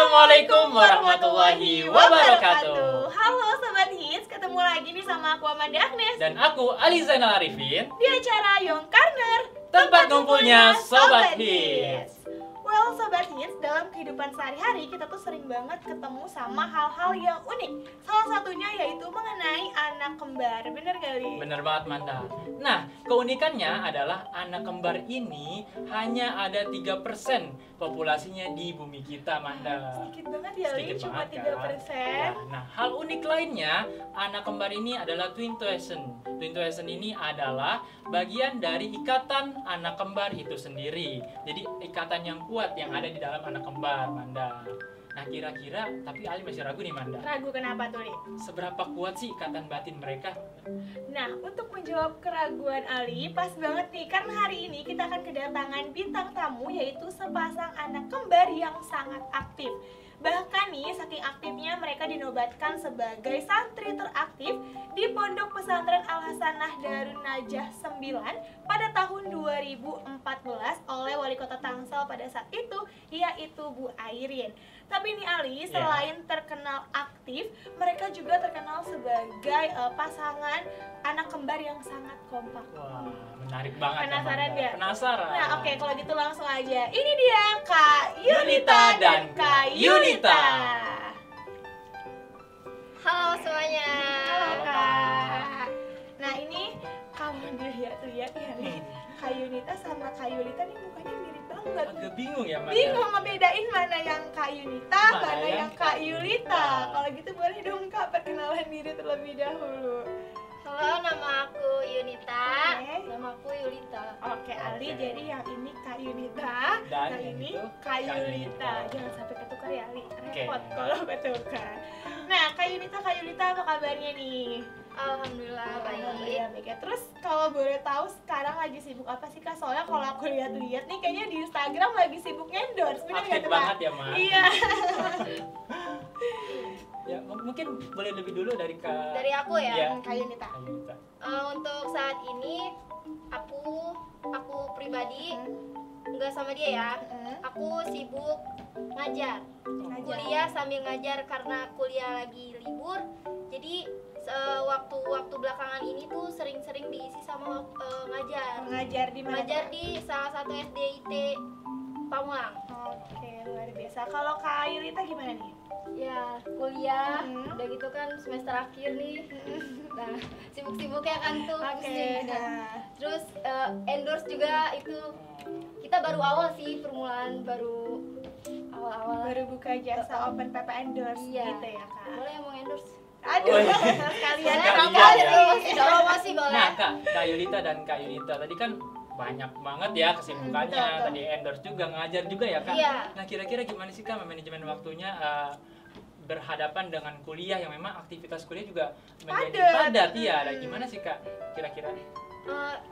Assalamualaikum warahmatullahi wabarakatuh. Halo Sobat Hits, ketemu lagi nih sama aku Amanda Agnes Dan aku Ali Zainal Arifin di acara Young Corner, tempat ngumpulnya Sobat Hits. Well, Sobat Hits, dalam kehidupan sehari-hari kita tuh sering banget ketemu sama hal-hal yang unik. Salah satunya yaitu mengenai anak kembar, bener kali? Bener banget Manda. Nah, keunikannya adalah anak kembar ini hanya ada 3% populasinya di bumi kita, Manda. Sedikit banget ya, Li, cuma 3%. Ya, nah, hal unik lainnya, anak kembar ini adalah twin twin. Twin twin ini adalah bagian dari ikatan anak kembar itu sendiri. Jadi ikatan yang kuat yang ada di dalam anak kembar, Manda. Nah, kira-kira, tapi Ali masih ragu nih, Manda. Ragu kenapa tuh, Li? Seberapa kuat sih ikatan batin mereka? Nah, untuk menjawab keraguan Ali, pas banget nih, karena hari ini kita akan kedatangan bintang tamu, yaitu sepasang anak kembar yang sangat aktif. Bahkan nih, saking aktifnya mereka dinobatkan sebagai santri teraktif di Pondok Pesantren Al-Hasanah Darun Najah 9 pada tahun 2014 oleh Wali Kota Tangsel pada saat itu, yaitu Bu Airin. Tapi nih Ali, selain terkenal aktif, mereka juga terkenal sebagai pasangan anak kembar yang sangat kompak. Wah, menarik banget. Penasaran nggak? Penasaran. Nah, oke, kalau gitu langsung aja. Ini dia Kak Yunita dan Kak Yunita. Halo semuanya. Halo Kak. Nah, ini kamu lihat ya nih. Kak Yunita sama Kak Yulita nih mukanya mirip banget. Agak bingung ya, Manda. Bingung ngebedain mana yang Kak Yunita, Mana mana yang yang Kak Kak Yulita. Yulita. Kalau gitu boleh dong Kak perkenalan diri terlebih dahulu. Halo, nama aku Yunita. Oke. Nama aku Yulita. Oke, Ali, Oke. jadi yang ini Kak Yunita, Dan yang yang ini itu Kak Kak Yulita. Yulita. Jangan sampai ketukar ya, Ali. Oke. Repot kalau ketukar. Nah, Kak Yunita, Kak Yulita apa kabarnya nih? Alhamdulillah baik. Alhamdulillah baik ya. Terus kalau boleh tahu sekarang lagi sibuk apa sih Kak? Soalnya kalau aku lihat-lihat nih kayaknya di Instagram lagi sibuk endorse. Bener Aktif nggak tuh, Kak? banget ya, Mas. Iya. Ya, mungkin boleh lebih dulu dari Kak. Dari aku ya. Iya. Kak Yunita. Kak Yunita. Untuk saat ini aku pribadi nggak sama dia ya. Aku sibuk ngajar. Kuliah sambil ngajar karena kuliah lagi libur. Jadi waktu belakangan ini tuh sering-sering diisi sama ngajar. Mengajar di mana? Ngajar di salah satu SDIT Pamulang. Oke, luar biasa. Kalau Kak Yulita gimana nih? Ya, kuliah, udah gitu kan semester akhir nih. Nah, sibuk-sibuknya kan tuh Oke. pusing. Nah. Terus endorse juga itu kita baru awal sih, permulaan baru awal-awal. Baru buka jasa open PP endorse Iya. gitu ya Kak. Boleh mau endorse? Aduh, Oh, iya. sekalian Boleh, Sekalian. boleh, promosi. promosi boleh. Nah, Kak Yulita dan Kak Yunita tadi kan banyak banget ya kesibukannya. Betul. Tadi endorse juga, ngajar juga ya, Kak. Iya. Nah, kira-kira gimana sih Kak manajemen waktunya berhadapan dengan kuliah yang memang aktivitas kuliah juga menjadi padat ya. Nah, gimana sih Kak kira-kira?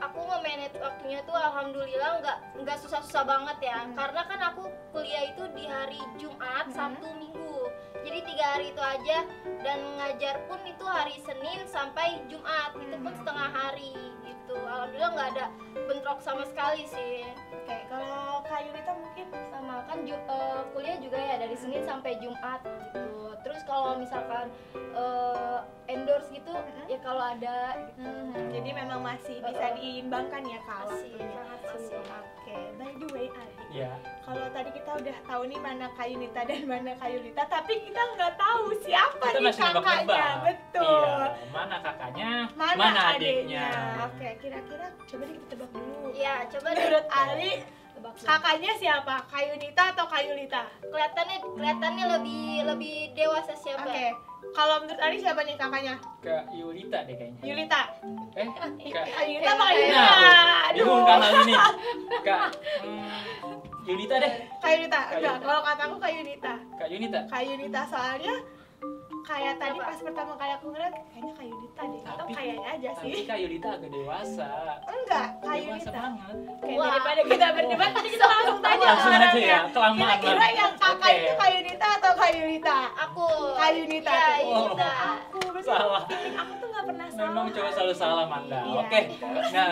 Aku nge-manage waktunya tuh alhamdulillah nggak susah-susah banget ya. Karena kan aku kuliah itu di hari Jumat, Sabtu, Minggu. Jadi 3 hari itu aja, dan ngajar pun itu hari Senin sampai Jumat. Itu pun setengah hari gitu. Alhamdulillah nggak ada bentrok sama sekali sih. Oke, kalau Kak Yulita mungkin Sama kan kuliah juga ya dari Senin sampai Jumat gitu. Terus kalau misalkan endorse gitu ya kalau ada gitu. jadi memang masih bisa diimbangkan ya Kak Masih, waktunya. sangat masih. Oke, by the way Ali, Ya. kalau tadi kita udah tahu nih mana Kak Yunita dan mana Kak Yulita, tapi kita nggak tahu siapa Kita nih masih kakaknya. nebak-nebak. Betul. Iya, mana kakaknya, Mana adiknya. Oke, kira-kira coba deh kita tebak dulu. Ya coba deh. Menurut Ali, Tebak dulu. kakaknya siapa? Kak Yunita atau Kak Yulita? Kelihatannya lebih dewasa siapa? Oke. Kalau menurut Ali siapa nih kakaknya? Kak Yulita deh kayaknya. Yulita. Kak Yulita apa Kak Yulita? Nah, bingung kan hal ini. Kak Yulita deh. Kak Yulita. Kak Enggak, Yulita. kalau kataku Kak Yulita. Kak Yunita. Kak Yulita soalnya kayak tadi Kenapa? pas pertama kali aku ngeliat kayaknya Kak Yulita deh. Atau kayaknya aja Tapi sih. Kak Yulita agak dewasa. Enggak, Kak Dewasa Yulita. banget. Oke, Wah. daripada kita berdebat, jadi kita langsung tanya Langsung aja orangnya. ya, kelamaan Kira-kira banget. yang kakak Oke. itu Kak Yulita atau Kak Yulita? Aku. Kak Yunita Ya, tuh. Yunita. Aku bener. Salah. Feeling aku tuh nggak pernah memang cowok selalu salah, Manda. Iya. Oke. Nah,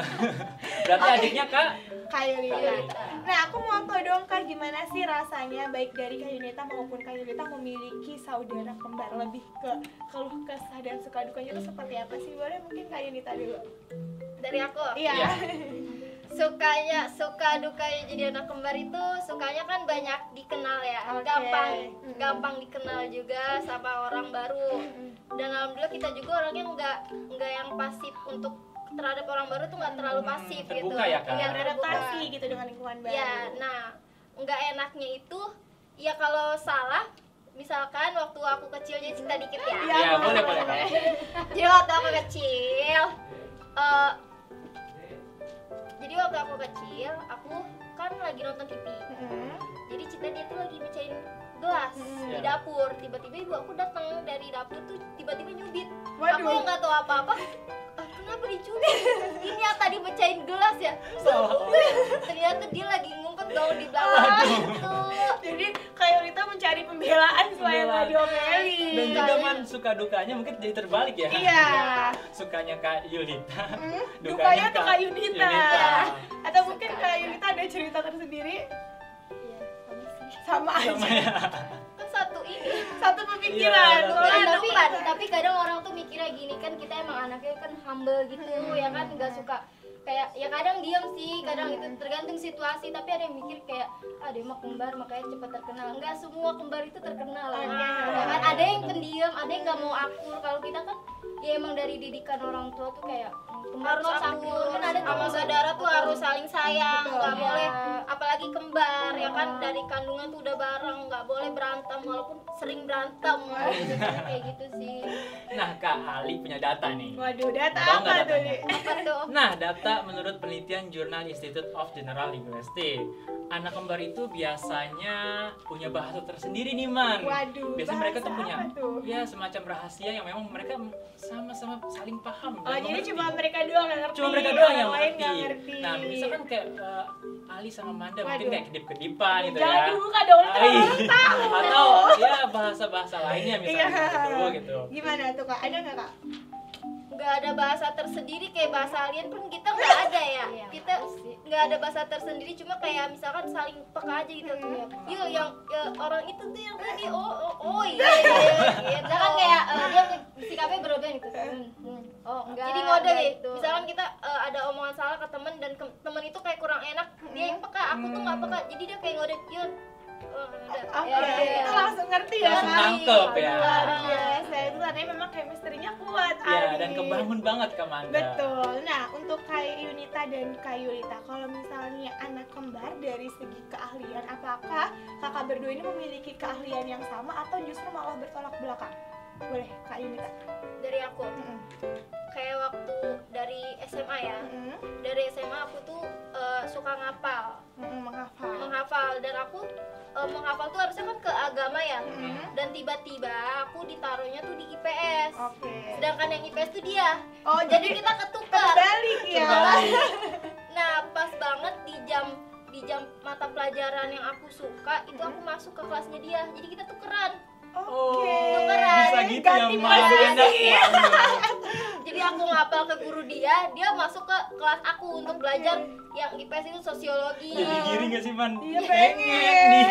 berarti adiknya Kak Kak Yulita. Yulita. Nah, aku mau tahu dong Kak, gimana sih rasanya baik dari Kak Yunita maupun Kak Yulita memiliki saudara kembar, lebih ke keluh kesah dan suka dukanya itu seperti apa sih? Boleh mungkin Kak Yunita dulu. Dari aku. Iya. Iya. Suka dukanya jadi anak kembar itu, sukanya kan banyak dikenal ya. Oke. Gampang dikenal juga sama orang baru. Dan alhamdulillah kita juga orangnya nggak yang pasif untuk terhadap orang baru tuh nggak terlalu pasif gitu. terbuka ya, Kak? Iya, Beradaptasi terbuka. gitu dengan lingkungan baru. Ya, nah nggak enaknya itu ya kalau salah, misalkan waktu aku kecil, jadi cerita dikit ya. Iya, boleh Kak. Jadi waktu aku kecil, aku kan lagi nonton TV. Jadi Cita dia tuh lagi mecahin gelas di dapur. Tiba-tiba ibu aku datang dari dapur tuh tiba-tiba nyubit. Waduh. Aku yang nggak tahu apa-apa. Kenapa dicubit? Ini yang tadi mecahin gelas ya. Ternyata dia lagi ngumpet dong di belakang itu. Jadi Kak Yulita mencari pembelaan supaya nggak diomelin. Dan juga Man, suka dukanya mungkin jadi terbalik ya. Iya. Sukanya Kak Yulita, Dukanya tuh Kak Yunita. Yunita. Atau mungkin Kak Yulita ada cerita tersendiri Iya, sama sih. sama aja. Sama ya. Kan satu ini. Satu pemikiran. Iya, Soalnya Tapi kadang orang tuh mikirnya gini kan, kita emang anaknya kan humble gitu ya kan, nggak suka kayak ya kadang diam sih, kadang itu tergantung situasi. Tapi ada yang mikir kayak dia mah kembar makanya cepat terkenal. Enggak semua kembar itu terkenal. Ya kan ada yang pendiam, ada yang nggak mau akur. Kalau kita kan ya emang dari didikan orang tua tuh kayak kembar harus akur. Kan ada sama saudara tuh harus saling sayang, nggak boleh apalagi kembar ya kan, dari kandungan tuh udah bareng, nggak boleh berantem walaupun sering berantem gitu, kayak gitu sih. Nah, Kak Ali punya data nih. Waduh, data Tahu apa nggak tuh datanya? nih? Apa tuh? Nah, data menurut penelitian Jurnal Institute of General Linguistics, anak kembar itu biasanya punya bahasa tersendiri nih, Man. Waduh, Biasanya mereka tuh bahasa punya apa tuh? ya semacam rahasia yang memang mereka sama-sama saling paham. Oh, dan jadi mengerti. cuma mereka doang yang ngerti. Cuma mereka doang yang orang lain ngerti. nggak ngerti. Nah, misalkan kayak Ali sama Manda mungkin Waduh. kayak kedip-kedipan gitu Jangan ya. dibuka dong, nanti Ai. orang tahu. Atau ya bahasa-bahasa lainnya misalnya Iya. gitu. Gimana tuh Kak? Ada nggak Kak? Nggak ada bahasa tersendiri kayak bahasa alien pun kita nggak ada ya. Kita nggak ada bahasa tersendiri, cuma kayak misalkan saling peka aja gitu. Yuk yang orang itu tuh yang tadi iya gitu. Kan kayak dia sikapnya berubah gitu. Oh enggak. Jadi ngode gitu. Misalkan kita ada omongan salah ke temen dan temen itu kayak kurang enak, dia yang peka, aku tuh nggak peka. Jadi dia kayak ngode, yuk. Oke, itu langsung ngerti ya Langsung Kak? nangkep ya. Luar biasa, itu tandanya memang chemistry-nya kuat. Ya, Ali. dan kebangun banget Kak Manda. Betul. Nah, untuk Kak Yunita dan Kak Yulita, kalau misalnya anak kembar dari segi keahlian, apakah kakak berdua ini memiliki keahlian yang sama atau justru malah bertolak belakang? Boleh Kak Yunita. Dari aku. Kayak waktu dari SMA ya. Dari SMA aku tuh suka ngapal. Menghafal dan aku menghafal tuh harusnya kan ke agama ya. Dan tiba-tiba aku ditaruhnya tuh di IPS. Oke. Sedangkan yang IPS tuh dia. Oh, Jadi kita ketukar. terbalik ya. Nah, pas banget di jam mata pelajaran yang aku suka itu aku masuk ke kelasnya dia. Jadi kita tukeran. Oh, Tukeran. bisa gitu ya, Ganti Man. posisi. Enak banget. Jadi aku ngapal ke guru dia masuk ke kelas aku untuk belajar yang IPS itu sosiologi. Jadi giring gak sih, Man? Iya, Pengen pengen. nih.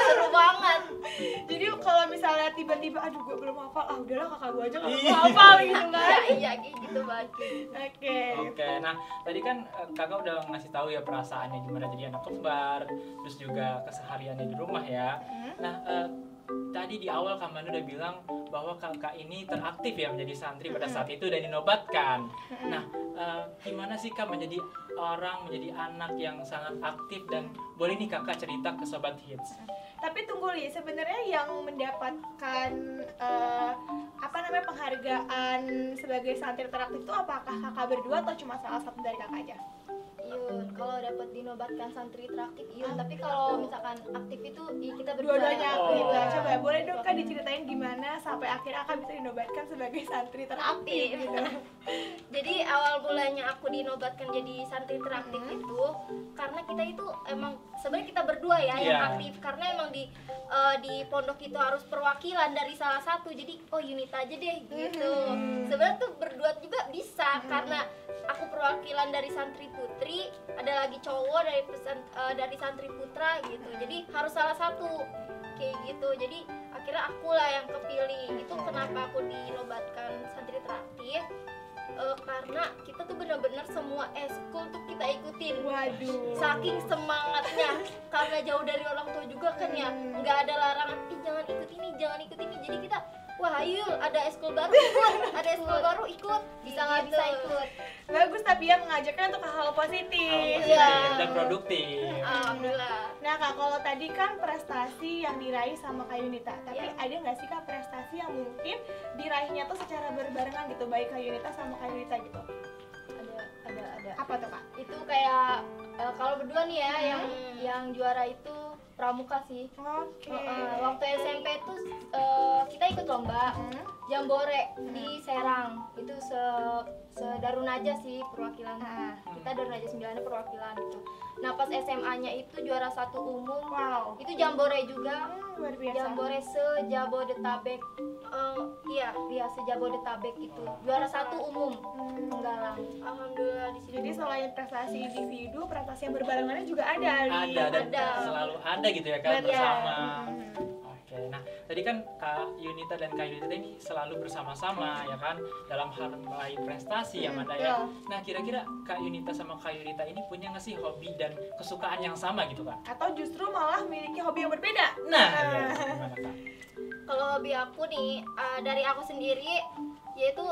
Seru banget. Jadi kalau misalnya tiba-tiba aduh gue belum hafal, udahlah kakak gue aja kalau Iya. hafal gitu kan. Iya kayak gitu banget. Oke. Oke, nah tadi kan kakak udah ngasih tahu ya perasaannya gimana jadi anak kembar, terus juga kesehariannya di rumah ya. Nah, tadi di awal Kak Manda udah bilang bahwa kakak ini teraktif ya menjadi santri pada saat itu dan dinobatkan. Nah, gimana sih Kak menjadi anak yang sangat aktif, dan boleh nih kakak cerita ke Sobat Hits. Tapi tunggu Li, sebenarnya yang mendapatkan penghargaan sebagai santri teraktif itu apakah kakak berdua atau cuma salah satu dari kakak aja? Yun, kalau dapat dinobatkan santri teraktif, Yun. Tapi kalau misalkan aktif itu kita berdua. Dua-duanya Oh. aktif lah. Coba boleh dong Kak diceritain gimana sampai akhirnya kakak bisa dinobatkan sebagai santri teraktif gitu. Jadi awal mulanya aku dinobatkan jadi santri teraktif itu karena kita itu emang sebenarnya kita berdua ya yang Iya. aktif, karena emang di pondok itu harus perwakilan dari salah satu. Jadi Yunita aja deh gitu. Sebenarnya tuh berdua karena aku perwakilan dari santri putri, ada lagi cowok dari santri putra gitu. Jadi harus salah satu kayak gitu. Jadi akhirnya akulah yang kepilih. Itu kenapa aku dinobatkan santri teraktif. Karena kita tuh benar-benar semua eskul tuh kita ikutin. Waduh. Saking semangatnya, karena jauh dari orang tua juga kan ya, nggak ada larangan, jangan ikut ini, jangan ikut ini. Jadi kita, wah ayo ada eskul baru ikut, ada eskul baru ikut, bisa nggak bisa ikut. Bagus, tapi yang mengajarkan untuk hal positif. Iya. Dan produktif. Alhamdulillah. Nah Kak, kalau tadi kan prestasi yang diraih sama Kak Yunita, tapi ada nggak sih Kak prestasi yang mungkin diraihnya tuh secara berbarengan gitu, baik Kak Yunita sama Kak Yunita gitu? Ada. Apa tuh Kak? Itu kayak kalau berdua nih ya, yang juara itu pramuka sih. Oke. Waktu SMP tuh kita ikut lomba Jambore di Serang. Itu Darunaja sih perwakilan. Kita Darunaja 9 perwakilan gitu. Nah, pas SMA-nya itu juara 1 umum. Wow. Itu Jambore juga. Luar biasa. Jambore se-Jabodetabek. Iya, se-Jabodetabek itu. Juara 1 umum. Penggalang. Alhamdulillah di sini. Jadi selain prestasi individu, prestasi yang berbarengannya juga ada. Ali. Ada dan Ada. selalu ada gitu ya kan Betul. bersama. Oke, nah tadi kan Kak Yunita dan Kak Yulita ini selalu bersama-sama ya kan dalam hal meraih prestasi ya Manda ya. Betul. Nah kira-kira Kak Yunita sama Kak Yulita ini punya nggak sih hobi dan kesukaan yang sama gitu Kak? Atau justru malah memiliki hobi yang berbeda. Nah, ya, gimana Kak? Kalau hobi aku nih dari aku sendiri yaitu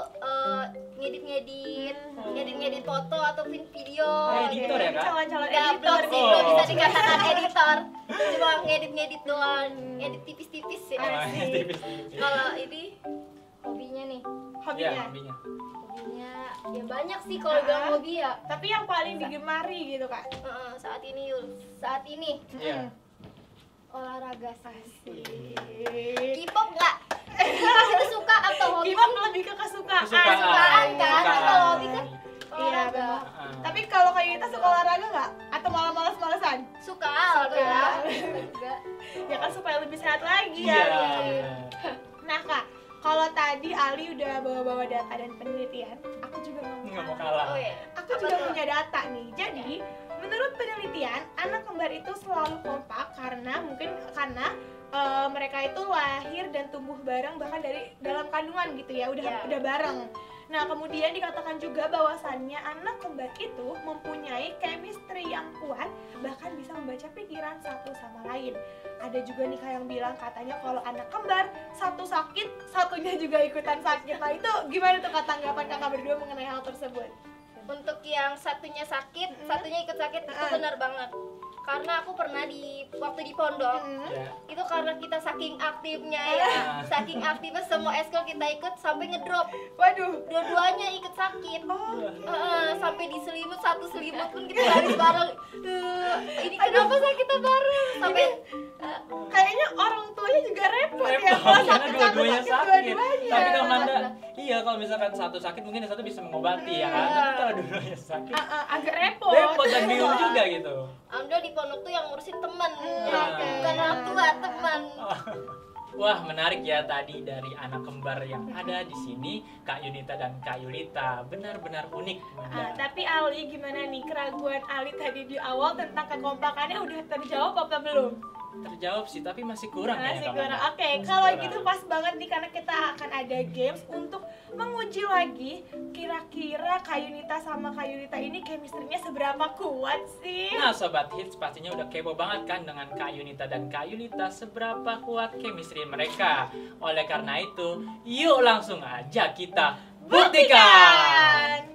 ngedit foto atau video. Editor ya, Kak? Calon-calon Nggak editor blog sih, nih. belum bisa dikatakan editor. Cuma ngedit doang, ngedit tipis-tipis sih. Oh, tipis-tipis. Kalau ini hobinya nih, Hobinya. Iya, hobinya. hobinya ya banyak sih kalau bilang hobi ya. Tapi yang paling digemari gitu Kak. Saat ini Yul, saat ini Iya. olahraga sih. Asik. K-pop nggak? K-pop itu suka atau hobi? K-pop lebih ke kesukaan. Kesukaan kan? Kesukaan. Kalau hobi kan Iya, olahraga. benar. Tapi kalau Kak Yunita suka olahraga nggak? Atau malah males-malesan? Suka alhamdulillah. Suka juga. Ya kan supaya lebih sehat lagi ya. Iya. Ali. benar. Nah Kak, kalau tadi Ali udah bawa-bawa data dan penelitian, aku juga Nggak mau kalah. Oh iya. Aku Apa juga tuh? punya data nih. Jadi, menurut penelitian, anak kembar itu selalu kompak karena mereka itu lahir dan tumbuh bareng bahkan dari dalam kandungan gitu ya, udah bareng. Nah, kemudian dikatakan juga bahwasannya anak kembar itu mempunyai chemistry yang kuat, bahkan bisa membaca pikiran satu sama lain. Ada juga nih Kak yang bilang katanya kalau anak kembar satu sakit, satunya juga ikutan sakit. Nah, itu gimana tuh Kak tanggapan Kakak berdua mengenai hal tersebut? Untuk yang satunya sakit, satunya ikut sakit itu benar banget. Karena aku pernah waktu di pondok Ya. itu karena kita saking aktifnya ya, saking aktifnya semua eskul kita ikut sampai ngedrop. Waduh. Dua-duanya ikut sakit. Oh, Sampai diselimut satu selimut pun kita habis bareng. Ini kenapa sakitnya bareng? Sampai kayaknya orang tuanya juga repot ya Repot, kalau karena satu dua-duanya sakit sakit. dua-duanya. Tapi kalau Iya. Manda, iya kalau misalkan satu sakit mungkin yang satu bisa mengobati ya kan. Tapi kalau dua-duanya sakit, Agak repot. repot dan bingung juga gitu. alhamdulillah di pondok tuh yang ngurusin teman. Oke. Bukan orang tua, teman. Wah, menarik ya tadi dari anak kembar yang ada di sini, Kak Yunita dan Kak Yulita. Benar-benar unik, Manda. Tapi Ali gimana nih, keraguan Ali tadi di awal tentang kekompakannya udah terjawab apa belum? Terjawab sih, tapi masih kurang ya. Masih Kak kurang. Manda. Oke, Masih kalau kurang. gitu pas banget nih karena kita akan ada games untuk menguji lagi kira-kira Kak Yunita sama Kak Yulita ini chemistry-nya seberapa kuat sih? Nah, Sobat Hits pastinya udah kepo banget kan dengan Kak Yunita dan Kak Yulita seberapa kuat chemistry mereka. Oleh karena itu, yuk langsung aja kita buktikan!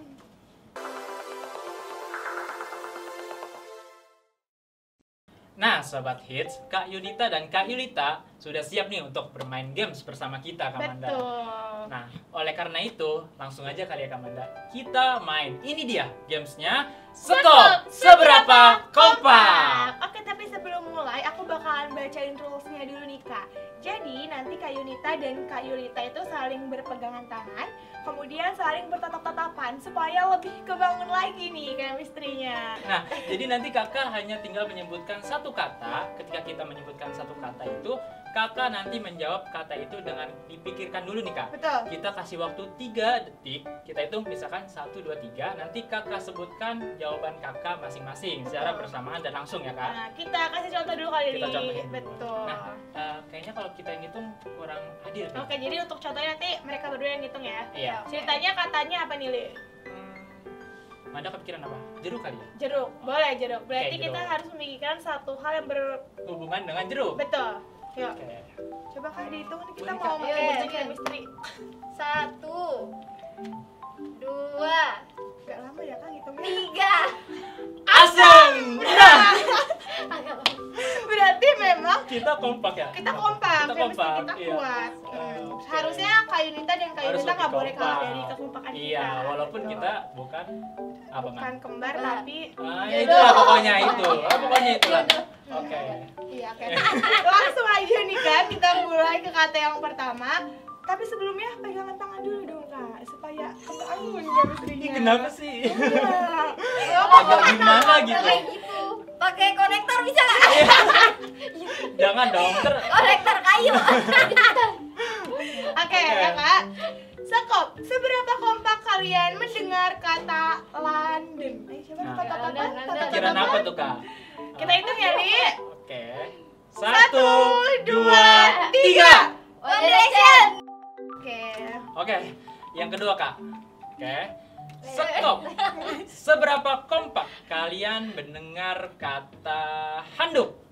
Nah, Sobat Hits, Kak Yunita dan Kak Yulita sudah siap nih untuk bermain games bersama kita, Kak Manda. Betul. Nah, oleh karena itu, langsung aja kali ya Kak Manda, kita main. Ini dia gamesnya, Skop Seberapa Kompak! Oke, tapi sebelum mulai aku bakalan bacain rules-nya dulu nih Kak. Jadi nanti Kak Yunita dan Kak Yulita itu saling berpegangan tangan, kemudian saling bertatap-tatapan supaya lebih kebangun lagi nih chemistry-nya. Nah, jadi nanti kakak hanya tinggal menyebutkan satu kata. Ketika kita menyebutkan satu kata itu, kakak nanti menjawab kata itu dengan dipikirkan dulu nih kak. Betul. Kita kasih waktu 3 detik, kita hitung misalkan 1, 2, 3, nanti kakak sebutkan jawaban kakak masing-masing secara bersamaan dan langsung ya kak. Nah, kita kasih contoh dulu kali Kita ini. contohin dulu. Betul. Nah, kayaknya kalau kita yang hitung kurang adil kan? Oke, jadi untuk contohnya nanti mereka berdua yang ngitung ya. Iya. Ceritanya katanya apa nih, Li? Manda kepikiran apa? Jeruk kali ya? Jeruk. Boleh jeruk. Berarti Oke, kita jeruk. harus memikirkan satu hal yang Hubungan dengan jeruk? betul. Yuk. Oke. Coba Kak dihitung nih, kita Boleh, mau Kak. makin Iya, bentuk iya. chemistry. 1, 2, Gak lama ya Kak ngitungnya. 3. Asem! Nah, Berarti memang kita kompak ya? kita kompak, Kita chemistry kompak, kita iya. kuat. Oke. Harusnya Kak Yunita dan Kak Harus Yunita nggak lebih boleh kalah kompak. dari kekompakan kita. Iya, walaupun Betul. kita bukan apa bukan man? kembar Nah. tapi Ya itulah pokoknya itu. Pokoknya itulah. Oke. iya oke. Langsung aja nih Kak, kita mulai ke kata yang pertama. Tapi sebelumnya pegangan tangan dulu dong Kak, supaya kebangun chemistry-nya. Ini kenapa sih? Iya. Agak gimana gitu? Kayak gitu. Pakai konektor bisa nggak? Jangan dong, Konektor kayu. Oke, ya Kak. Sekop, seberapa kompak kalian mendengar kata London? Ayo coba Nah. kata apa? London. Pikiran apa tuh kak? Kita hitung ya, Li. Oke. 1, 1, 2, 3. 3. One Direction. Oke. Oke, yang kedua kak. Oke. Stop. Seberapa kompak kalian mendengar kata handuk?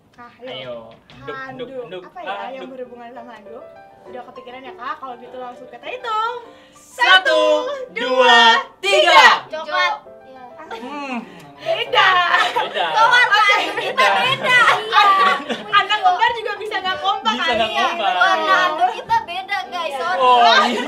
Ayo, handuk, handuk, Apa ya yang handuk. berhubungan sama handuk? Udah kepikiran ya Kak? Kalau gitu langsung kita hitung. 1, 2, 3. Coklat. Iya. Beda. Beda. Kita beda. Anak kembar juga bisa nggak kompak Bisa kali nggak ya. kompak. Warna handuk kita beda guys. Sorry. Oh iya.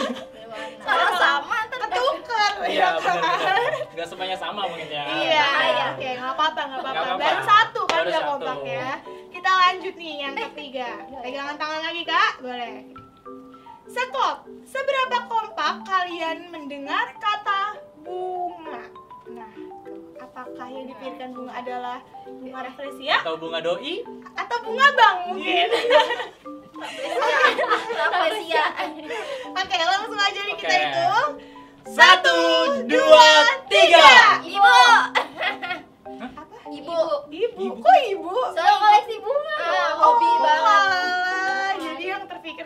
Kalau sama Ketukar. Iya benar-benar. Gak semuanya sama mungkin ya. Iya, Bahaya. oke, nggak apa-apa, nggak apa-apa. Nggak apa-apa. Baru satu kan Baru nggak satu. kompak ya. Kita lanjut nih yang ketiga. Pegangan tangan lagi Kak, boleh. Sekop, seberapa kompak kalian mendengar kata bunga? Nah, apakah yang dipikirkan bunga adalah bunga rafflesia Atau bunga doi? atau bunga bang mungkin? Rafflesia. Oke, langsung aja nih kita Oke. hitung. 1, 2, 3. Ibu. Apa? Ibu. Ibu. Ibu. Kok ibu? Soalnya koleksi bunga. Hobi banget. alah. Jadi yang terpikir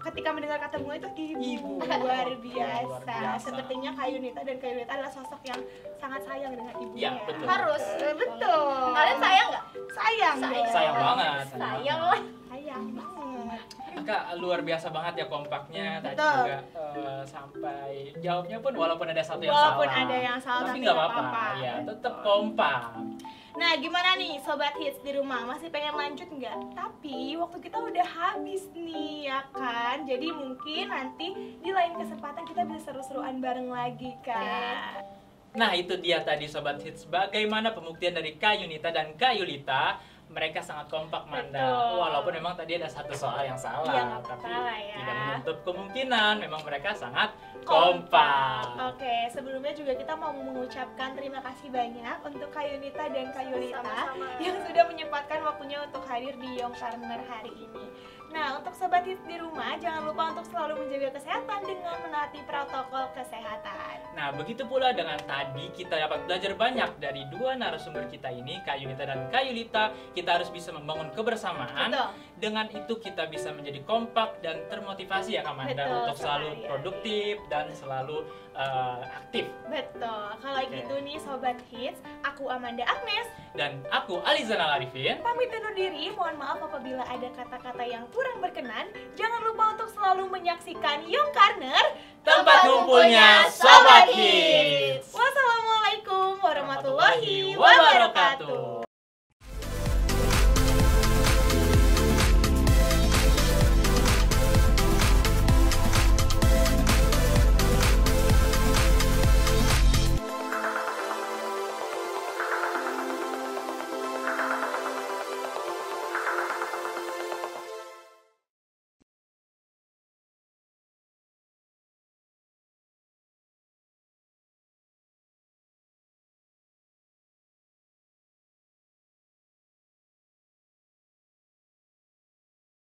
ketika mendengar kata bunga itu ibu. Ibu. Luar Luar biasa. biasa. Sepertinya Kak Yunita dan Kak Yunita adalah sosok yang sangat sayang dengan ibunya. Iya, betul. Harus. Betul. Kalian sayang nggak? Sayang. dong. Sayang banget. Sayang lah. Sayang banget. Kak luar biasa banget ya kompaknya tadi Betul. juga sampai jawabnya pun walaupun ada satu yang Walaupun salah. ada yang salah, tapi tapi nggak nggak apa-apa. apa-apa. Ya tetap kompak. Nah, gimana nih Sobat Hits di rumah? Masih pengen lanjut nggak? Tapi waktu kita udah habis nih, ya kan? Jadi mungkin nanti di lain kesempatan kita bisa seru-seruan bareng lagi, Kak. Nah itu dia tadi Sobat Hits, bagaimana pembuktian dari Kak Yunita dan Kak Yulita. Mereka sangat kompak Manda, Betul. walaupun memang tadi ada satu soal yang salah, Iya, nggak tapi apa-apa lah ya. tidak menutup kemungkinan memang mereka sangat kompak. Oke, sebelumnya juga kita mau mengucapkan terima kasih banyak untuk Kak Yunita dan Kak Yulita Sama-sama. yang sudah menyempatkan waktunya untuk hadir di Young Corner hari ini. Nah, untuk Sobat Hits di rumah, jangan lupa untuk selalu menjaga kesehatan dengan menaati protokol kesehatan. Nah, begitu pula dengan tadi kita dapat belajar banyak dari dua narasumber kita ini, Kak Yunita dan Kak Yulita. Kita harus bisa membangun kebersamaan. Betul. Dengan itu kita bisa menjadi kompak dan termotivasi ya Kak Manda Betul untuk selalu sekali, ya. produktif dan selalu aktif. Betul. Kalau Oke. gitu nih Sobat Hits, aku Amanda Agnes Dan aku Alizana Arifin. pamit undur diri. Mohon maaf apabila ada kata-kata yang kurang berkenan. Jangan lupa untuk selalu menyaksikan Young Corner, Tempat ngumpulnya Sobat Hits.